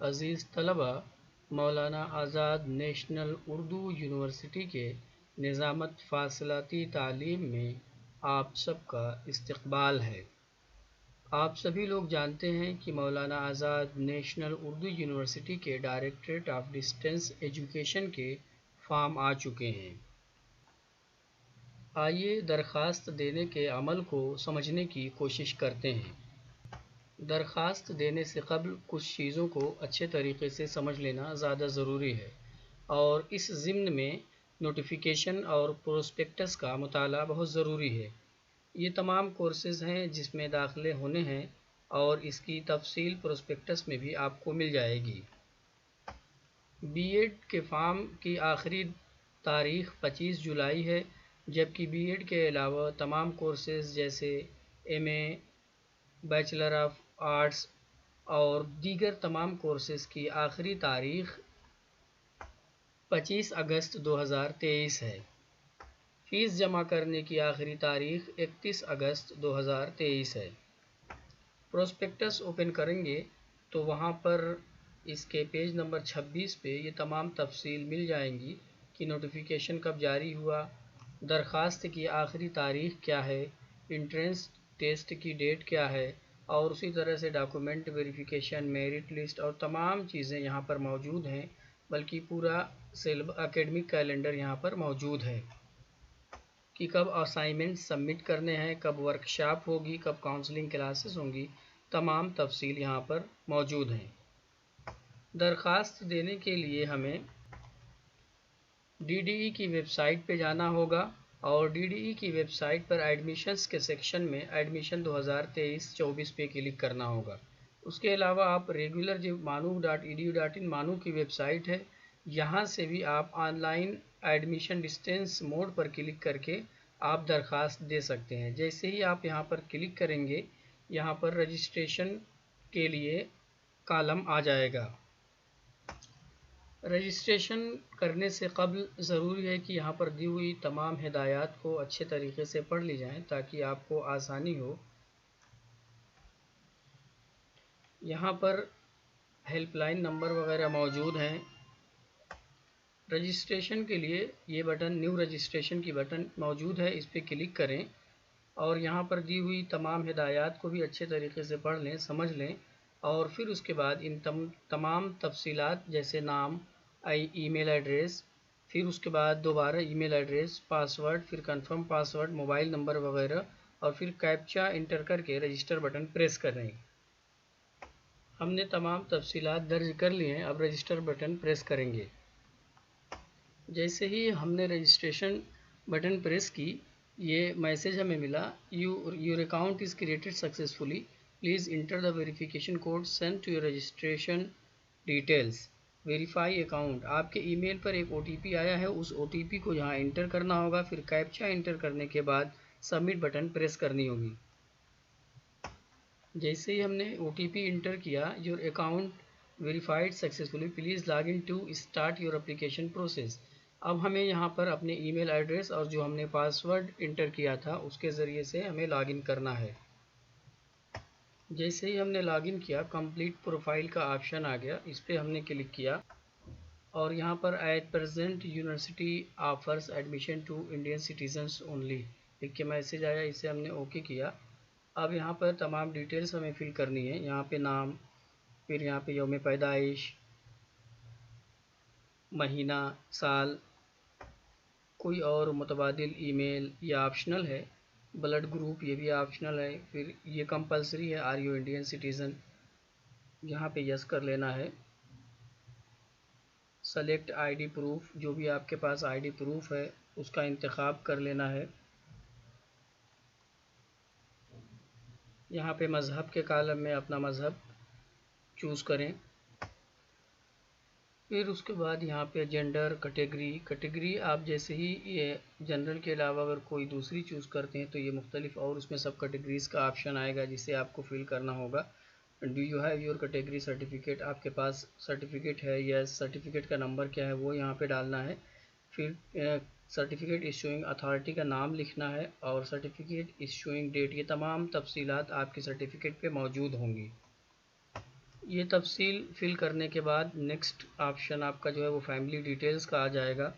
अज़ीज़ तलबा, मौलाना आज़ाद national Urdu university के निज़ामत फ़ासिलाती तालीम में आप सबका इस्तक़बाल है। आप सभी लोग जानते हैं कि मौलाना आज़ाद नेशनल उर्दू यूनिवर्सिटी के डायरेक्टरेट ऑफ डिस्टेंस एजुकेशन के फॉर्म आ चुके हैं। आइए दरख्वास्त देने के अमल को समझने की कोशिश करते हैं। दरख्वास्त देने से क़ब्ल कुछ चीज़ों को अच्छे तरीके से समझ लेना ज़्यादा ज़रूरी है और इस ज़िम्न में नोटिफिकेशन और प्रोस्पेक्टस का मुताला बहुत ज़रूरी है। ये तमाम कोर्सेज़ हैं जिसमें दाखिले होने हैं और इसकी तफसील प्रोस्पेक्टस में भी आपको मिल जाएगी। बीएड के फॉर्म की आखिरी तारीख़ 25 जुलाई है, जबकि बीएड के अलावा तमाम कोर्सेज़ जैसे एमए, बैचलर ऑफ आर्ट्स और दीगर तमाम कोर्सेज़ की आखिरी तारीख़ 25 अगस्त 2023 है। फ़ीस जमा करने की आखिरी तारीख़ 31 अगस्त 2023 है। प्रोस्पेक्टस ओपन करेंगे तो वहाँ पर इसके पेज नंबर 26 पे ये तमाम तफसील मिल जाएंगी कि नोटिफिकेशन कब जारी हुआ, दरख्वास्त की आखिरी तारीख़ क्या है, इंट्रेंस टेस्ट की डेट क्या है और उसी तरह से डॉक्यूमेंट वेरिफिकेशन, मेरिट लिस्ट और तमाम चीज़ें यहाँ पर मौजूद हैं। बल्कि पूरा एकेडमिक कैलेंडर यहाँ पर मौजूद है कि कब असाइनमेंट सबमिट करने हैं, कब वर्कशॉप होगी, कब काउंसलिंग क्लासेस होंगी, तमाम तफसील यहाँ पर मौजूद हैं। दरख्वास्त देने के लिए हमें डीडीई की वेबसाइट पे जाना होगा और डीडीई की वेबसाइट पर एडमिशन्स के सेक्शन में एडमिशन 2023-24 पे क्लिक करना होगा। उसके अलावा आप रेगुलर जो मानू.edu.in मानू की वेबसाइट है, यहाँ से भी आप ऑनलाइन एडमिशन डिस्टेंस मोड पर क्लिक करके आप दरख्वास्त दे सकते हैं। जैसे ही आप यहाँ पर क्लिक करेंगे, यहाँ पर रजिस्ट्रेशन के लिए कॉलम आ जाएगा। रजिस्ट्रेशन करने से क़ब्ल ज़रूरी है कि यहाँ पर दी हुई तमाम हिदायत को अच्छे तरीके से पढ़ ली जाएँ ताकि आपको आसानी हो। यहाँ पर हेल्पलाइन नंबर वगैरह मौजूद हैं। रजिस्ट्रेशन के लिए ये बटन न्यू रजिस्ट्रेशन की बटन मौजूद है, इस पर क्लिक करें और यहाँ पर दी हुई तमाम हिदायत को भी अच्छे तरीके से पढ़ लें, समझ लें और फिर उसके बाद इन तमाम तफसीलात जैसे नाम, ईमेल एड्रेस, फिर उसके बाद दोबारा ईमेल एड्रेस, पासवर्ड, फिर कंफर्म पासवर्ड, मोबाइल नंबर वगैरह और फिर कैप्चा इंटर करके रजिस्टर बटन प्रेस करें। हमने तमाम तफसीलात दर्ज कर लिए हैं, अब रजिस्टर बटन प्रेस करेंगे। जैसे ही हमने रजिस्ट्रेशन बटन प्रेस की, ये मैसेज हमें मिला, your account is created successfully, please enter the verification code send to your registration details, verify account. आपके ईमेल पर एक ओटीपी आया है, उस ओटीपी को यहाँ इंटर करना होगा, फिर कैप्चा इंटर करने के बाद सबमिट बटन प्रेस करनी होगी। जैसे ही हमने ओटीपी इंटर किया, your account verified successfully, please log in to start your application process. अब हमें यहाँ पर अपने ईमेल एड्रेस और जो हमने पासवर्ड इंटर किया था उसके ज़रिए से हमें लॉगिन करना है। जैसे ही हमने लॉगिन किया, कंप्लीट प्रोफाइल का ऑप्शन आ गया, इस पर हमने क्लिक किया और यहाँ पर at present university offers admission to Indian citizens only लिख के मैसेज आया, इसे हमने ओके किया। अब यहाँ पर तमाम डिटेल्स हमें फिल करनी है। यहाँ पे नाम, फिर यहाँ पे यौम पैदाइश, महीना, साल, कोई और मुतबादिल ईमेल ये ऑप्शनल है, ब्लड ग्रुप ये भी ऑप्शनल है, फिर ये कंपलसरी है, आर यू इंडियन सिटीज़न, यहाँ पे यस कर लेना है। सेलेक्ट आईडी प्रूफ, जो भी आपके पास आईडी प्रूफ है उसका इंतखाब कर लेना है। यहाँ पे मज़हब के कॉलम में अपना मज़हब चूज़ करें। फिर उसके बाद यहाँ पे जेंडर, कैटेगरी आप जैसे ही ये जनरल के अलावा अगर कोई दूसरी चूज़ करते हैं तो ये मुख्तलिफ और उसमें सब कैटेगरीज़ का ऑप्शन आएगा जिसे आपको फिल करना होगा। Do you have your category certificate, आपके पास सर्टिफिकेट है, यस, सर्टिफिकेट का नंबर क्या है वो यहाँ पे डालना है। फिर सर्टिफिकेट इशूइंग अथॉरिटी का नाम लिखना है और सर्टिफिकेट इशूइंग डेट, ये तमाम तफसीलात आपके सर्टिफिकेट पे मौजूद होंगी। ये तफसील फिल करने के बाद नेक्स्ट ऑप्शन आपका जो है वो फैमिली डिटेल्स का आ जाएगा।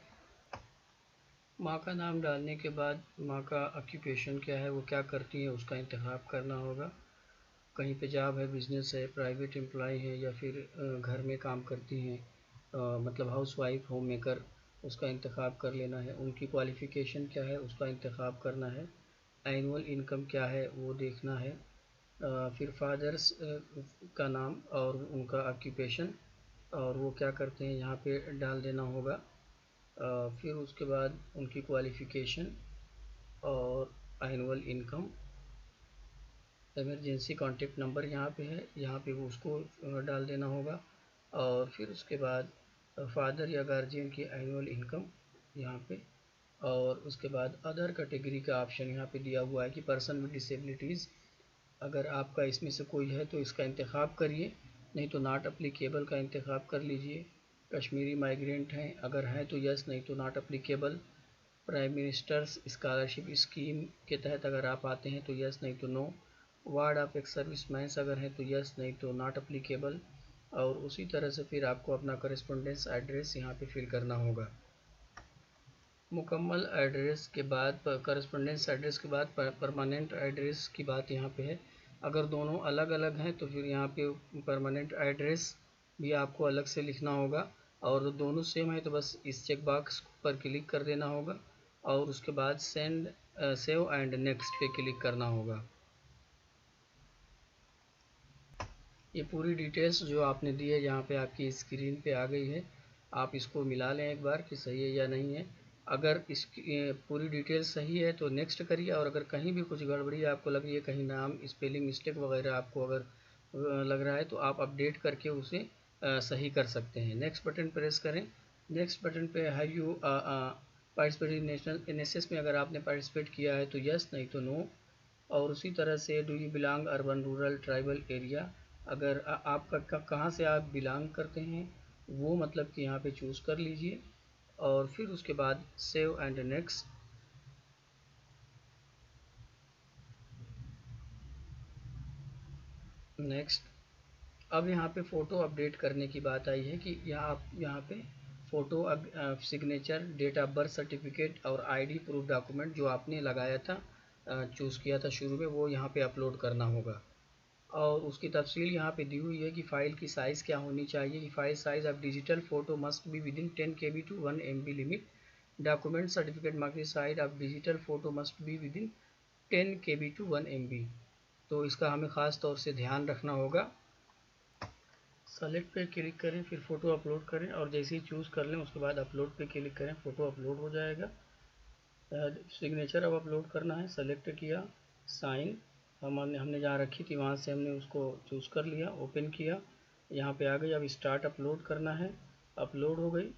माँ का नाम डालने के बाद माँ का ऑक्यूपेशन क्या है, वो क्या करती है, उसका इंतखाब करना होगा। कहीं पे जॉब है, बिजनेस है, प्राइवेट एम्प्लॉय है, या फिर घर में काम करती हैं, मतलब हाउस वाइफ, होम मेकर, उसका इंतखाब कर लेना है। उनकी क्वालिफ़िकेशन क्या है, उसका इंतखाब करना है। एनुअल इनकम क्या है वो देखना है। फिर फादर्स का नाम और उनका ऑक्यूपेशन और वो क्या करते हैं यहाँ पे डाल देना होगा। फिर उसके बाद उनकी क्वालिफ़िकेशन और annual income. Emergency contact number यहाँ पे है, यहाँ पे वो उसको डाल देना होगा। और फिर उसके बाद फादर या गार्जियन की एनुअल इनकम यहाँ पे। और उसके बाद अदर कैटेगरी का ऑप्शन यहाँ पे दिया हुआ है कि पर्सन विद डिसेबिलिटीज़, अगर आपका इसमें से कोई है तो इसका इंतखाब करिए, नहीं तो नॉट अप्लीकेबल का इंतखाब कर लीजिए। कश्मीरी माइग्रेंट हैं, अगर हैं तो यस, नहीं तो not applicable. Prime ministers scholarship scheme के तहत अगर आप आते हैं तो यस, नहीं तो no. Ward of ex serviceman अगर हैं तो यस, नहीं तो नॉट अप्लीकेबल। और उसी तरह से फिर आपको अपना करस्पॉन्डेंस एड्रेस यहाँ पे फिल करना होगा। मुकम्मल एड्रेस के बाद, करस्पॉन्डेंस एड्रेस के बाद परमानेंट एड्रेस की बात यहाँ पे है। अगर दोनों अलग अलग हैं तो फिर यहाँ पे परमानेंट एड्रेस भी आपको अलग से लिखना होगा, और दोनों सेम है तो बस इस चेक बॉक्स पर क्लिक कर देना होगा और उसके बाद सेंड सेव एंड नेक्स्ट पे क्लिक करना होगा। ये पूरी डिटेल्स जो आपने दी है यहाँ पे आपकी स्क्रीन पे आ गई है। आप इसको मिला लें एक बार कि सही है या नहीं है। अगर इसकी पूरी डिटेल्स सही है तो नेक्स्ट करिए, और अगर कहीं भी कुछ गड़बड़ी आपको लग रही है, कहीं नाम स्पेलिंग मिस्टेक वगैरह आपको अगर लग रहा है तो आप अपडेट करके उसे सही कर सकते हैं। नेक्स्ट बटन प्रेस करें। नेक्स्ट बटन पे have you participated national NSS में अगर आपने पार्टिसिपेट किया है तो यस, नहीं तो नो। और उसी तरह से do you belong urban rural tribal area, अगर आपका कहाँ से आप बिलोंग करते हैं वो मतलब कि यहाँ पे चूज़ कर लीजिए। और फिर उसके बाद सेव एंड नेक्स्ट। नेक्स्ट। अब यहाँ पे फ़ोटो अपडेट करने की बात आई है कि यहाँ पे फ़ोटो, अब signature, date of birth certificate और आईडी प्रूफ डॉक्यूमेंट जो आपने लगाया था, चूज़ किया था शुरू में, वो यहाँ पे अपलोड करना होगा। और उसकी तफसील यहाँ पे दी हुई है कि फ़ाइल की साइज़ क्या होनी चाहिए, कि file size of digital photo must be within 10 KB to 1 MB limit. Document certificate marks size of digital photo must be within 10 KB to 1 MB। तो इसका हमें ख़ास तौर से ध्यान रखना होगा। सेलेक्ट पे क्लिक करें, फिर फ़ोटो अपलोड करें, और जैसे ही चूज़ कर लें उसके बाद अपलोड पे क्लिक करें, फ़ोटो अपलोड हो जाएगा। सिग्नेचर अब अपलोड करना है, सेलेक्ट किया, साइन हमने जहाँ रखी थी वहाँ से हमने उसको चूज़ कर लिया, ओपन किया, यहाँ पे आ गई। अब स्टार्ट अपलोड करना है, अपलोड हो गई।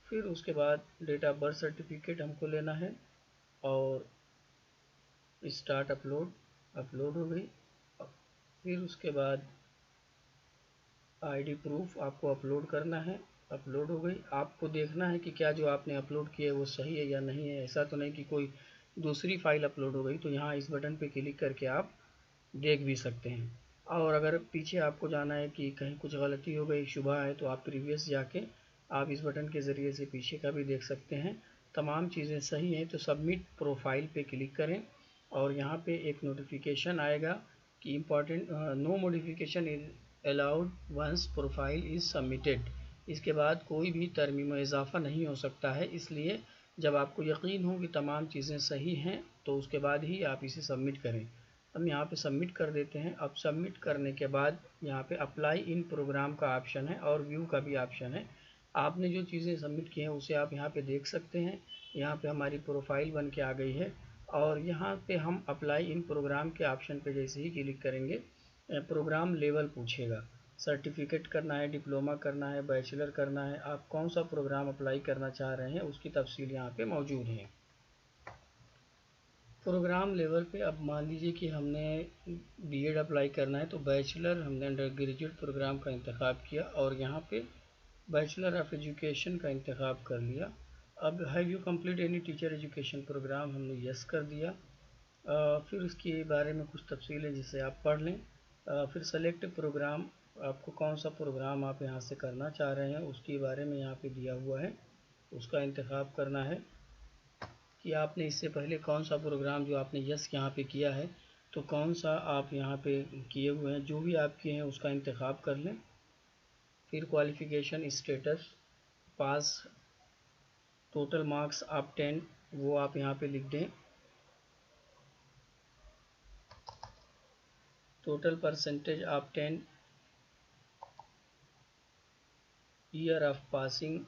फिर उसके बाद डेट ऑफ बर्थ सर्टिफिकेट हमको लेना है और स्टार्ट अपलोड, अपलोड हो गई। फिर उसके बाद आईडी प्रूफ आपको अपलोड करना है, अपलोड हो गई। आपको देखना है कि क्या जो आपने अपलोड किया है वो सही है या नहीं है, ऐसा तो नहीं कि कोई दूसरी फाइल अपलोड हो गई। तो यहाँ इस बटन पे क्लिक करके आप देख भी सकते हैं। और अगर पीछे आपको जाना है कि कहीं कुछ गलती हो गई, शुबा है, तो आप प्रीवियस जाके आप इस बटन के ज़रिए से पीछे का भी देख सकते हैं। तमाम चीज़ें सही हैं तो सबमिट प्रोफाइल पे क्लिक करें, और यहाँ पे एक नोटिफिकेशन आएगा कि important no modification is allowed once profile is submitted. इसके बाद कोई भी तरमीम व इजाफ़ा नहीं हो सकता है, इसलिए जब आपको यकीन हो कि तमाम चीज़ें सही हैं तो उसके बाद ही आप इसे सबमिट करें। हम यहाँ पे सबमिट कर देते हैं। अब सबमिट करने के बाद यहाँ पे अप्लाई इन प्रोग्राम का ऑप्शन है और व्यू का भी ऑप्शन है। आपने जो चीज़ें सबमिट की हैं उसे आप यहाँ पे देख सकते हैं। यहाँ पे हमारी प्रोफाइल बन के आ गई है, और यहाँ पे हम अप्लाई इन प्रोग्राम के ऑप्शन पे जैसे ही क्लिक करेंगे प्रोग्राम लेवल पूछेगा। सर्टिफिकेट करना है, डिप्लोमा करना है, बैचलर करना है, आप कौन सा प्रोग्राम अप्लाई करना चाह रहे हैं उसकी तफसील यहाँ पे मौजूद है। प्रोग्राम लेवल पे अब मान लीजिए कि हमने बीएड अप्लाई करना है तो बैचलर हमने अंडर ग्रेजुएट प्रोग्राम का इंतखब किया और यहाँ पे बैचलर ऑफ एजुकेशन का इंतखब कर लिया। अब have you complete any teacher education programme हमने यस कर दिया। फिर उसके बारे में कुछ तफसीलें जिसे आप पढ़ लें। फिर सेलेक्ट प्रोग्राम आपको कौन सा प्रोग्राम आप यहाँ से करना चाह रहे हैं उसके बारे में यहाँ पे दिया हुआ है, उसका इंतखाब करना है कि आपने इससे पहले कौन सा प्रोग्राम जो आपने यस यहाँ पे किया है तो कौन सा आप यहाँ पे किए हुए हैं, जो भी आप किए हैं उसका इंतखाब कर लें। फिर क्वालिफ़िकेशन स्टेटस पास, टोटल मार्क्स आप 10 वो आप यहाँ पे लिख दें, टोटल परसेंटेज आप 10, year of passing,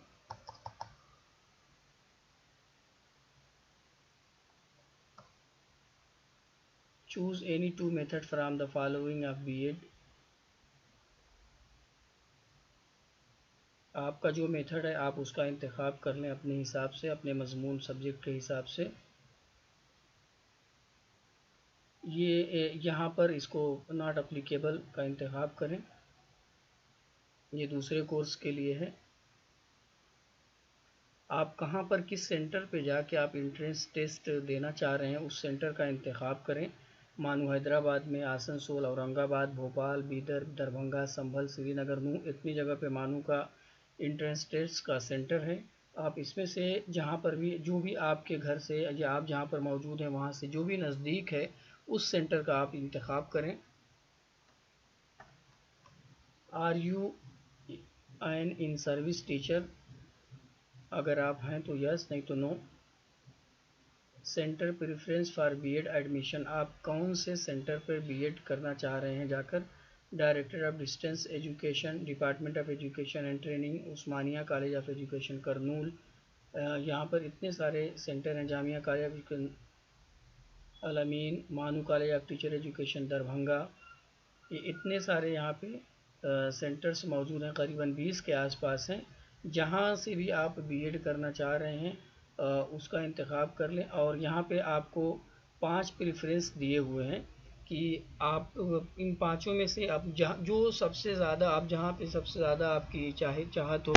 choose any two method from the following of BEd, आपका जो मेथड है आप उसका इंतखाब कर लें अपने हिसाब से, अपने मजमून सब्जेक्ट के हिसाब से। ये यहाँ पर इसको नॉट अप्लीकेबल का इंतखाब करें, ये दूसरे कोर्स के लिए है। आप कहाँ पर किस सेंटर पे जाके आप एंट्रेंस टेस्ट देना चाह रहे हैं उस सेंटर का इंतखाब करें। मानो हैदराबाद में, आसनसोल, औरंगाबाद, भोपाल, बीदर, दरभंगा, संभल, श्रीनगर, नूह, इतनी जगह पे मानो का एंट्रेंस टेस्ट का सेंटर है। आप इसमें से जहाँ पर भी, जो भी आपके घर से या आप जहाँ पर मौजूद हैं वहाँ से जो भी नज़दीक है उस सेंटर का आप इंतखाब करें। Are you an in service teacher, अगर आप हैं तो यस, नहीं तो no. Centre preference for BEd admission, आप कौन से सेंटर पर बीएड करना चाह रहे हैं जाकर। Director of distance education, department of education and training, Osmania college of education Kurnool. यहाँ पर इतने सारे सेंटर हैं, जामिया कॉलेज अल अमीन, मानू college of teacher education Darbhanga, ये इतने सारे यहाँ पे सेंटर्स मौजूद हैं, करीबन 20 के आसपास हैं। जहाँ से भी आप बीएड करना चाह रहे हैं उसका इंतखाब कर लें। और यहाँ पे आपको 5 प्रेफरेंस दिए हुए हैं कि आप इन पाँचों में से आप जहाँ जो सबसे ज़्यादा आप जहाँ पे सबसे ज़्यादा आपकी चाहत हो